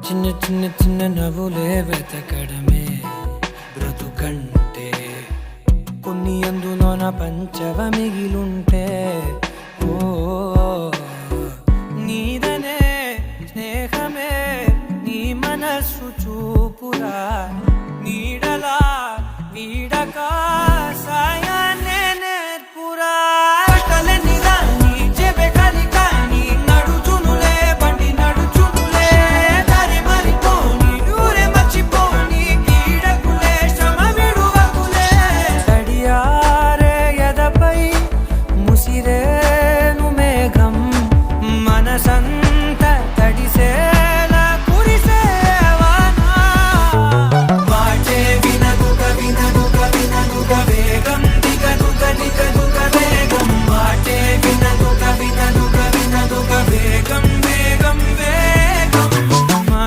చిన్న చిన్న చిన్న నవ్వులే వెతకడమే బ్రతుకంటే కొన్ని అందులోన పంచవ మిగిలుంటే ఓ నీదనే స్నేహమే నీ మనస్సు చూపురా